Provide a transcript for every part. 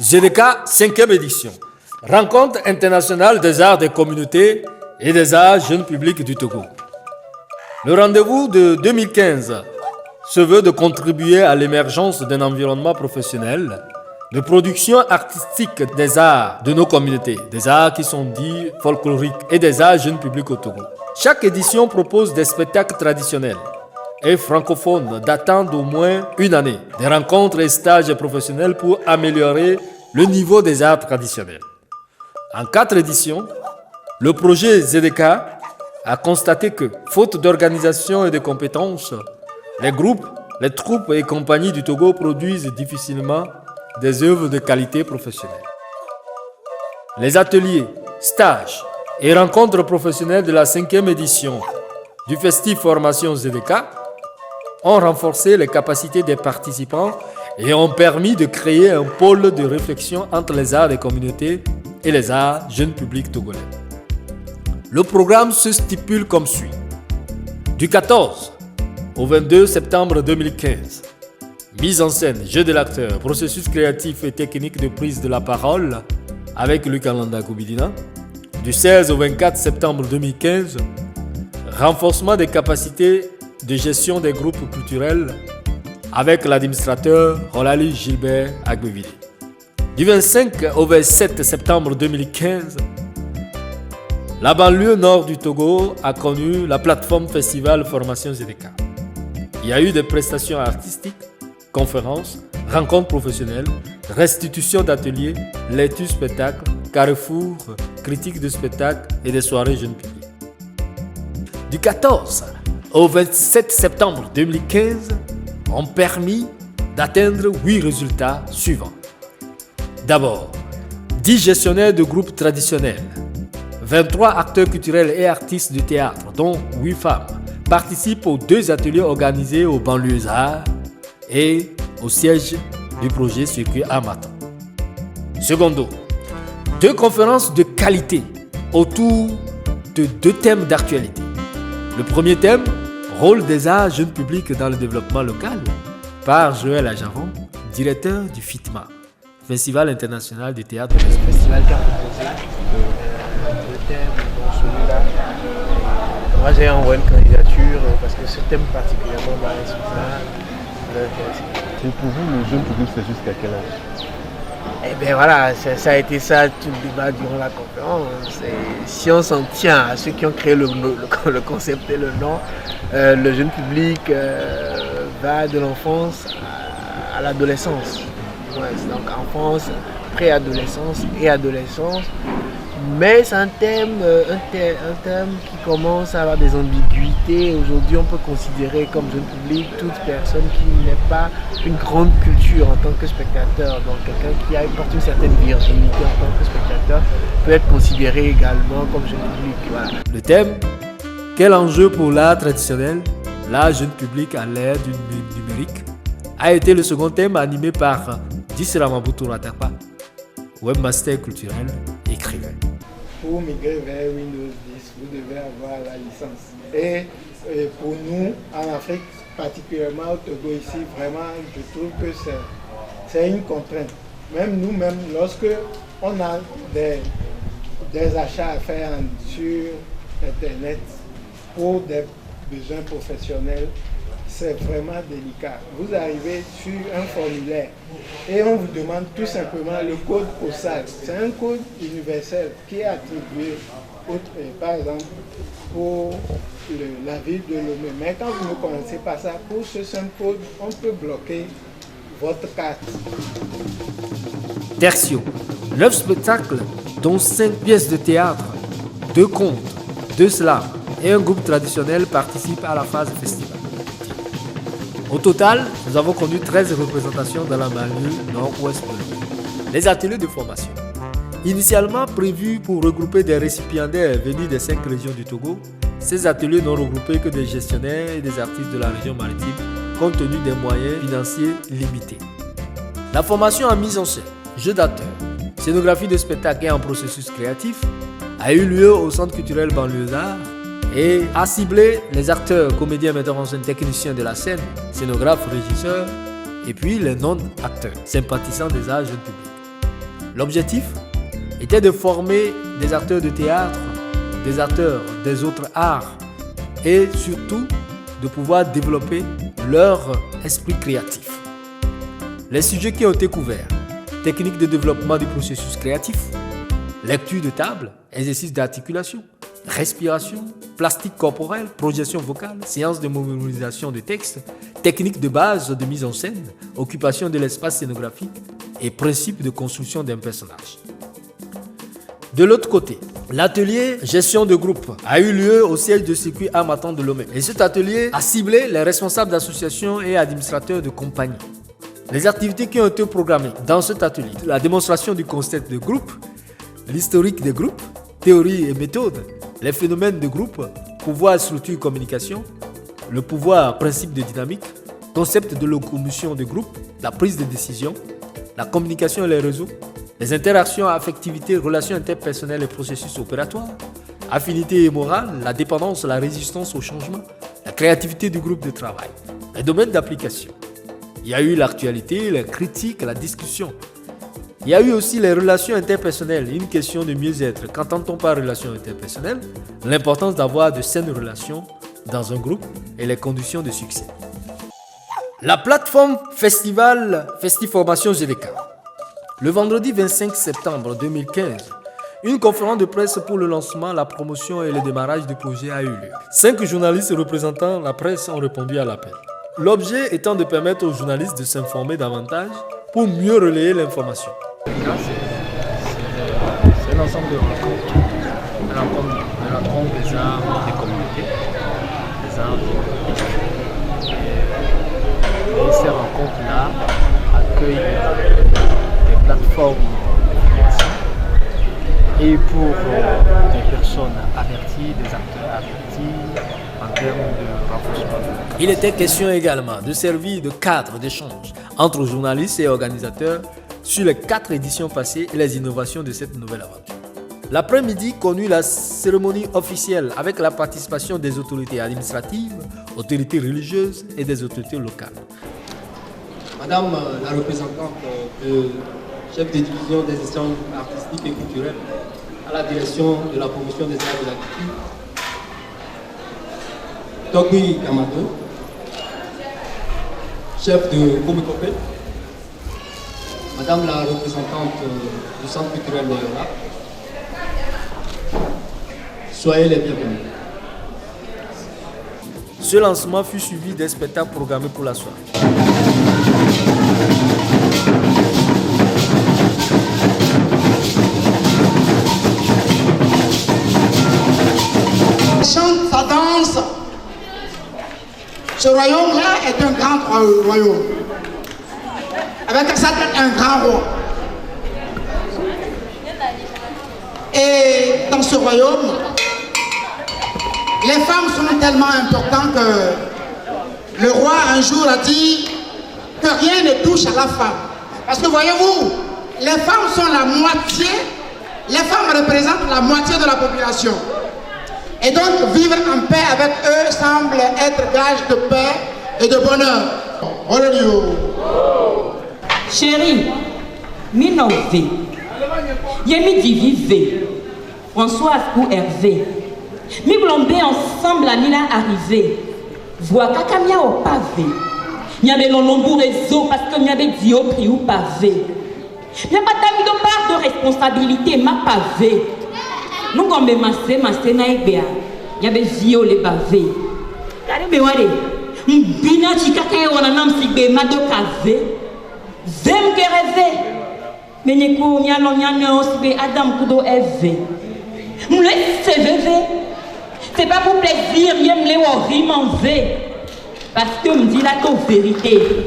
GDK 5e édition. Rencontre internationale des arts des communautés et des arts jeunes publics du Togo. Le rendez-vous de 2015 se veut de contribuer à l'émergence d'un environnement professionnel de production artistique des arts de nos communautés, des arts qui sont dits folkloriques et des arts jeunes publics au Togo. Chaque édition propose des spectacles traditionnels et francophones datant d'au moins une année, des rencontres et stages professionnels pour améliorer le niveau des arts traditionnels. En 4 éditions, le projet ZDK a constaté que, faute d'organisation et de compétences, les groupes, les troupes et compagnies du Togo produisent difficilement des œuvres de qualité professionnelle. Les ateliers, stages et rencontres professionnelles de la 5e édition du Festif Formation ZDK ont renforcé les capacités des participants et ont permis de créer un pôle de réflexion entre les arts des communautés et les arts jeunes publics togolais. Le programme se stipule comme suit. Du 14 au 22 septembre 2015, mise en scène, jeu de l'acteur, processus créatif et technique de prise de la parole avec Luc Alanda Koubidina. Du 16 au 24 septembre 2015, renforcement des capacités de gestion des groupes culturels avec l'administrateur Rolali Gilbert Agbevili. Du 25 au 27 septembre 2015, la banlieue nord du Togo a connu la plateforme Festival Formation ZDK. Il y a eu des prestations artistiques, conférences, rencontres professionnelles, restitution d'ateliers, lectures spectacles, carrefours, critiques de spectacles et des soirées jeunes publics. Du 14 au 27 septembre 2015 ont permis d'atteindre 8 résultats suivants. D'abord, 10 gestionnaires de groupes traditionnels, 23 acteurs culturels et artistes du théâtre, dont 8 femmes, participent aux 2 ateliers organisés au Banlieusards et au siège du projet Circuit Amatan. Secondo, 2 conférences de qualité autour de 2 thèmes d'actualité. Le premier thème, rôle des arts jeunes publics dans le développement local, par Joël Ajaron, directeur du FITMA, Festival international du théâtre. Le festival qui a proposé le thème dans celui-là. Moi j'ai envoyé une candidature parce que ce thème particulièrement m'a intéressé. Et pour vous, le jeune public, c'est jusqu'à quel âge? Eh bien voilà, ça a été ça tout le débat durant la conférence. Si on s'en tient à ceux qui ont créé le concept et le nom, le jeune public va de l'enfance à l'adolescence. Ouais, donc enfance, préadolescence et adolescence. Mais c'est un thème qui commence à avoir des ambiguïtés. Aujourd'hui, on peut considérer comme jeune public toute personne qui n'est pas une grande culture en tant que spectateur. Donc quelqu'un qui porte une certaine virginité en tant que spectateur peut être considéré également comme jeune public. Voilà. Le thème, quel enjeu pour l'art traditionnel, l'art jeune public à l'ère du numérique, a été le second thème animé par Dissera Mabutu Ratapa, webmaster culturel, écrivain. Pour migrer vers Windows 10, vous devez avoir la licence. Et pour nous, en Afrique, particulièrement au Togo ici, vraiment, je trouve que c'est une contrainte. Même nous-mêmes, lorsque on a des achats à faire sur Internet pour des besoins professionnels, c'est vraiment délicat. Vous arrivez sur un formulaire et on vous demande tout simplement le code postal. C'est un code universel qui est attribué, par exemple, pour la ville de Lomé. Mais quand vous ne connaissez pas ça, pour ce simple code, on peut bloquer votre carte. Tertio, 9 spectacles, dont 5 pièces de théâtre, 2 contes, 2 slams et un groupe traditionnel participent à la phase festival. Au total, nous avons connu 13 représentations dans la banlieue nord-ouest de l'île. Les ateliers de formation. Initialement prévus pour regrouper des récipiendaires venus des 5 régions du Togo, ces ateliers n'ont regroupé que des gestionnaires et des artistes de la région maritime, compte tenu des moyens financiers limités. La formation en mise en scène, jeu d'acteurs, scénographie de spectacle et en processus créatif a eu lieu au Centre culturel Banlieusards et a ciblé les acteurs, comédiens, metteurs en scène, techniciens de la scène, scénographes, régisseurs et puis les non-acteurs, sympathisants des arts jeunes publics. L'objectif était de former des acteurs de théâtre, des acteurs des autres arts et surtout de pouvoir développer leur esprit créatif. Les sujets qui ont été couverts: techniques de développement du processus créatif, lecture de table, exercice d'articulation, respiration, plastique corporelle, projection vocale, séance de mémorisation de texte, techniques de base de mise en scène, occupation de l'espace scénographique et principe de construction d'un personnage. De l'autre côté, l'atelier gestion de groupe a eu lieu au siège de circuit Harmattan de Lomé. Et cet atelier a ciblé les responsables d'associations et administrateurs de compagnies. Les activités qui ont été programmées dans cet atelier: la démonstration du concept de groupe, l'historique des groupes, théorie et méthode, les phénomènes de groupe, pouvoir, structure, communication, le pouvoir, principe de dynamique, concept de locomotion de groupe, la prise de décision, la communication et les réseaux, les interactions, affectivités, relations interpersonnelles et processus opératoires, affinité et morale, la dépendance, la résistance au changement, la créativité du groupe de travail, les domaines d'application. Il y a eu l'actualité, la critique, la discussion. Il y a eu aussi les relations interpersonnelles, une question de mieux-être. Qu'entend-on par relations interpersonnelles? L'importance d'avoir de saines relations dans un groupe et les conditions de succès. La plateforme Festival Festiformation GDK. Le vendredi 25 septembre 2015, une conférence de presse pour le lancement, la promotion et le démarrage du projet a eu lieu. 5 journalistes représentant la presse ont répondu à l'appel. L'objet étant de permettre aux journalistes de s'informer davantage pour mieux relayer l'information. C'est un ensemble de rencontres, de rencontres des arts, des communautés, des arts du public. Et ces rencontres-là accueillent des plateformes et pour des personnes averties, des acteurs avertis en termes de renforcement. Il était question également de servir de cadre d'échange entre journalistes et organisateurs sur les 4 éditions passées et les innovations de cette nouvelle aventure. L'après-midi connut la cérémonie officielle avec la participation des autorités administratives, autorités religieuses et des autorités locales. Madame la représentante chef de division des échanges artistiques et culturels à la direction de la promotion des arts et de la culture, Togui Kamato, chef de Komikopé, Madame la représentante du Centre culturel Loyola, soyez les bienvenus. Ce lancement fut suivi des spectacles programmés pour la soirée. Chante sa danse. Ce royaume-là est un grand royaume. Avec sa tête, un grand roi. Et dans ce royaume, les femmes sont tellement importantes que le roi un jour a dit que rien ne touche à la femme. Parce que voyez-vous, les femmes sont la moitié, les femmes représentent la moitié de la population. Et donc vivre en paix avec eux semble être gage de paix et de bonheur. Chérie, Minove, Yemi Divive, François ou Hervé, mi blombe ensemble à Mila arrivé, voix Kakamia au pavé, n'y avait l'ombre réseau parce que n'y avait Dio pris ou pavé. N'y a pas de part de responsabilité, ma pavé. Nous comme massé naïbéa, n'y avait Dio les pavé. Caribé wale, m'bina chikaka on a nam sigbe mado kavé. Zem que rêver, mais n'y a non sigbe Adam kudo Eve. M'le c'est vévé. C'est pas pour plaisir, y'aime les horribles en V. Parce que me dit la vérité,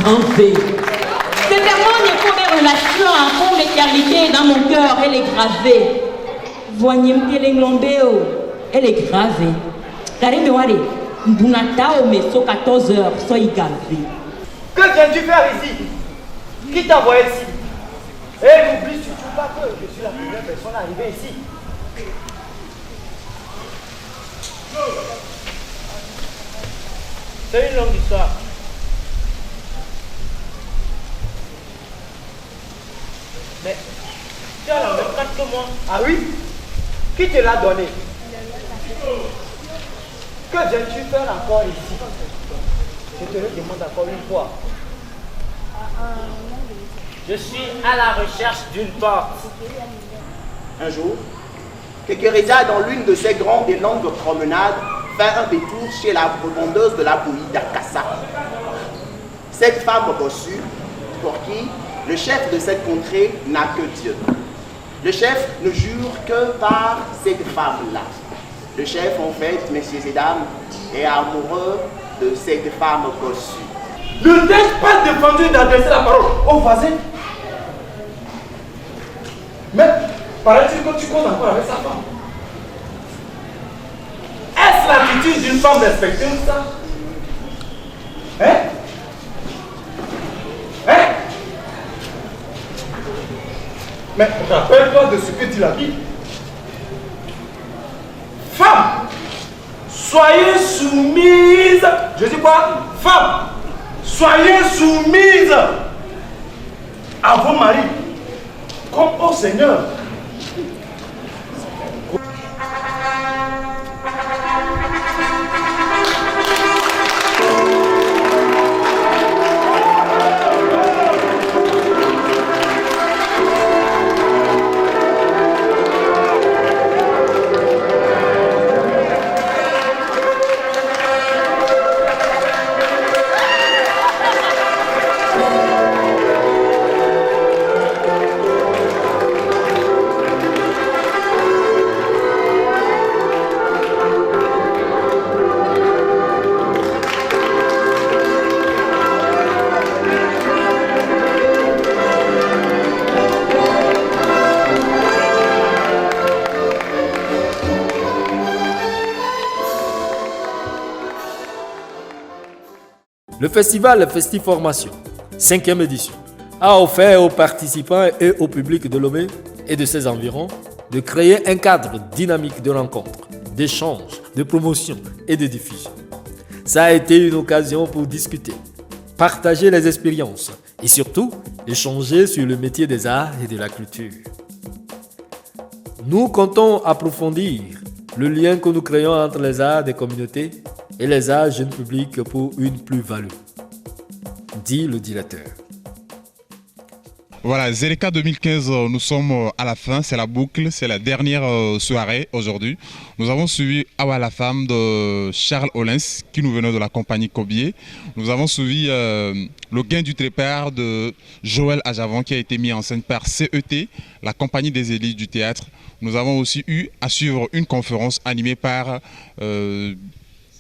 en V. C'est vraiment des relations en fond d'éternité dans mon cœur, elle est gravée. Voyez me qu'elle est glombéo, elle est gravée. Carré me wale, m'bunata au meso 14 heures, soy gavé. Que viens-tu faire ici? Qui t'a envoyé ici? Et n'oublie surtout pas que je suis la première personne arrivée ici. C'est une longue histoire. Mais que moi. Ah oui? Qui te l'a donné? Que viens-tu faire encore ici? Je te le demande encore une fois. Je suis à la recherche d'une porte. Un jour, Kekereja, dans l'une de ses grandes et longues promenades, fait un détour chez la vendeuse de la bouillie d'Akassa. Cette femme bossue, pour qui le chef de cette contrée n'a que Dieu. Le chef ne jure que par cette femme-là. Le chef, en fait, messieurs et dames, est amoureux de cette femme bossue. Ne t'ai pas défendu d'adresser la parole au voisin? Mais paraît-il que tu comptes encore avec sa femme? Est-ce l'attitude d'une femme respectueuse, ça? Hein? Hein? Mais rappelle-toi de ce que dit la Bible. Femme, soyez soumise. Je dis quoi? Femme, soyez soumise à vos maris comme au Seigneur. Le festival Festiformation, 5e édition, a offert aux participants et au public de Lomé et de ses environs de créer un cadre dynamique de rencontres, d'échanges, de promotion et de diffusion. Ça a été une occasion pour discuter, partager les expériences et surtout échanger sur le métier des arts et de la culture. Nous comptons approfondir le lien que nous créons entre les arts des communautés et les arts jeunes publics pour une plus-value, dit le directeur. Voilà, Zeleka 2015, nous sommes à la fin, c'est la boucle, c'est la dernière soirée aujourd'hui. Nous avons suivi Awa la femme de Charles Ollens, qui nous venait de la compagnie Kobier. Nous avons suivi le gain du trépère de Joël Ajavon, qui a été mis en scène par CET, la compagnie des élites du théâtre. Nous avons aussi eu à suivre une conférence animée par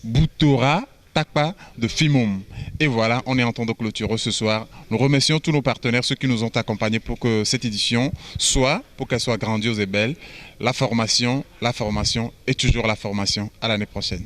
Boutora Takpa de Fimum. Et voilà, on est en train de clôturer ce soir. Nous remercions tous nos partenaires, ceux qui nous ont accompagnés pour que cette édition pour qu'elle soit grandiose et belle. La formation et toujours la formation. À l'année prochaine.